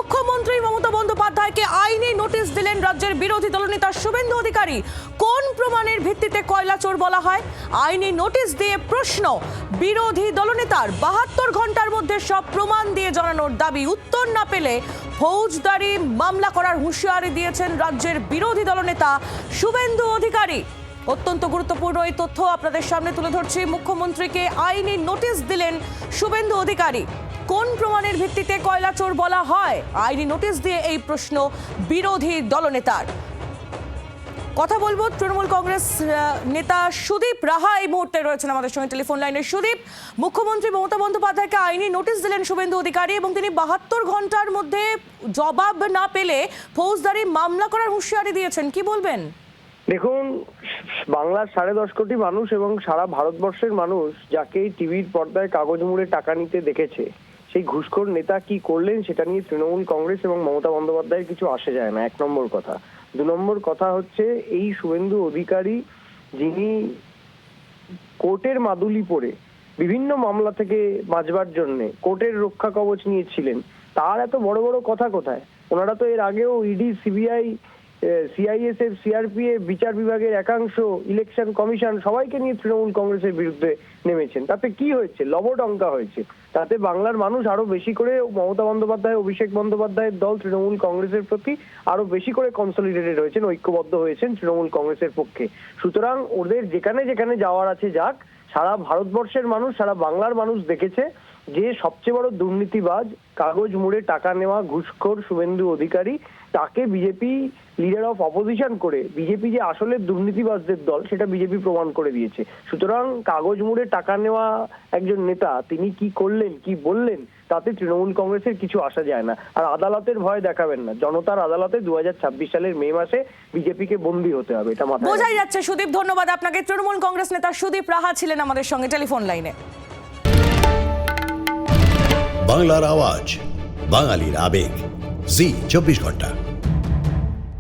মুখ্যমন্ত্রী মমতা বন্দ্যোপাধ্যায়কে আইনি নোটিশ দিলেন রাজ্যের বিরোধী দলনেতা শুভেন্দু অধিকারী। কোন প্রমাণের ভিত্তিতে কয়লা চোর বলা হয়? আইনি নোটিশ দিয়ে প্রশ্ন বিরোধী দলনেতার। 72 ঘন্টার মধ্যে সব প্রমাণ দিয়ে জানানোর দাবি। উত্তর না পেলে ফৌজদারি মামলা করার হুঁশিয়ারি দিয়েছেন রাজ্যের বিরোধী দলনেতা শুভেন্দু অধিকারী। অত্যন্ত গুরুত্বপূর্ণ এই তথ্য আপনাদের সামনে তুলে ধরছি। মুখ্যমন্ত্রীকে আইনি নোটিশ দিলেন শুভেন্দু অধিকারী। কোন প্রমাণের ভিত্তিতে কয়লা চোর বলা হয়? আইনি নোটিশ দিয়ে এই প্রশ্ন বিরোধী দলনেতার। কথা বলবো তৃণমূল কংগ্রেস নেতা সুদীপ রাহা এই মুহূর্তে রয়েছেন আমাদের সঙ্গে টেলিফোন লাইনে। সুদীপ, মুখ্যমন্ত্রী মমতা বন্দ্যোপাধ্যায়কে আইনি নোটিশ দিলেন শুভেন্দু অধিকারী এবং তিনি 72 ঘন্টার মধ্যে জবাব না পেলে ফৌজদারি মামলা করার হুঁশিয়ারি দিয়েছেন, কি বলবেন? দেখুন, বাংলার 10.5 কোটি মানুষ এবং সারা ভারতবর্ষের মানুষ যাকে টিভির পর্দায় কাগজ মুড়ে টাকা নিতে দেখেছে, সেই ঘুষখোর নেতা কি করলেন সেটা নিয়ে তৃণমূল কংগ্রেস এবং মমতা বন্দ্যোপাধ্যায়ের কিছু আসে যায় না, 1 নম্বর কথা। 2 নম্বর কথা হচ্ছে, এই শুভেন্দু অধিকারী যিনি কোর্টের মাদুলি পরে বিভিন্ন মামলা থেকে বাঁচবার জন্য কোর্টের রক্ষা কবচ নিয়েছিলেন, তার এত বড় বড় কথা কোথায়? ওনারা তো এর আগেও ইডি, সিবিআই, সিআইএসএফ, সিআরপিএফ, বিচার বিভাগের একাংশ, ইলেকশন কমিশন সবাইকে নিয়ে তৃণমূল কংগ্রেসের বিরুদ্ধে নেমেছেন। তাতে কি হয়েছে? লবডঙ্কা হয়েছে। তাতে বাংলার মানুষ আরো বেশি করে মমতা বন্দ্যোপাধ্যায়, অভিষেক বন্দ্যোপাধ্যায়ের দল তৃণমূল কংগ্রেসের প্রতি আরো বেশি করে কনসলিডেটেড হয়েছেন, ঐক্যবদ্ধ হয়েছেন তৃণমূল কংগ্রেসের পক্ষে। সুতরাং ওদের যেখানে যেখানে যাওয়ার আছে যাক। সারা ভারতবর্ষের মানুষ, সারা বাংলার মানুষ দেখেছে যে সবচেয়ে বড় দুর্নীতিবাজ, কাগজ মুড়ে টাকা নেওয়া ঘুষখোর শুভেন্দু অধিকারী, তাকে বিজেপি লিডার অফ অপোজিশন করে বিজেপি যে আসলে দুর্নীতিবাজদের দল সেটা বিজেপি প্রমাণ করে দিয়েছে। সুতরাং কাগজ মুড়ে টাকা নেওয়া একজন নেতা তিনি কি করলেন, কি বললেন, তাতে তৃণমূল কংগ্রেসের কিছু আসা যায় না। আর আদালতের ভয় দেখাবেন না, জনতার আদালতে 2026 সালের মে মাসে বিজেপিকে বন্দী হতে হবে, এটা মাথায় বোঝাই যাচ্ছে। সুদীপ, ধন্যবাদ আপনাকে। তৃণমূল কংগ্রেস নেতা সুদীপ রাহা ছিলেন আমাদের সঙ্গে টেলিফোন লাইনে। বাংলার আওয়াজ, বাঙালির আবেগ, জি 24 ঘন্টা।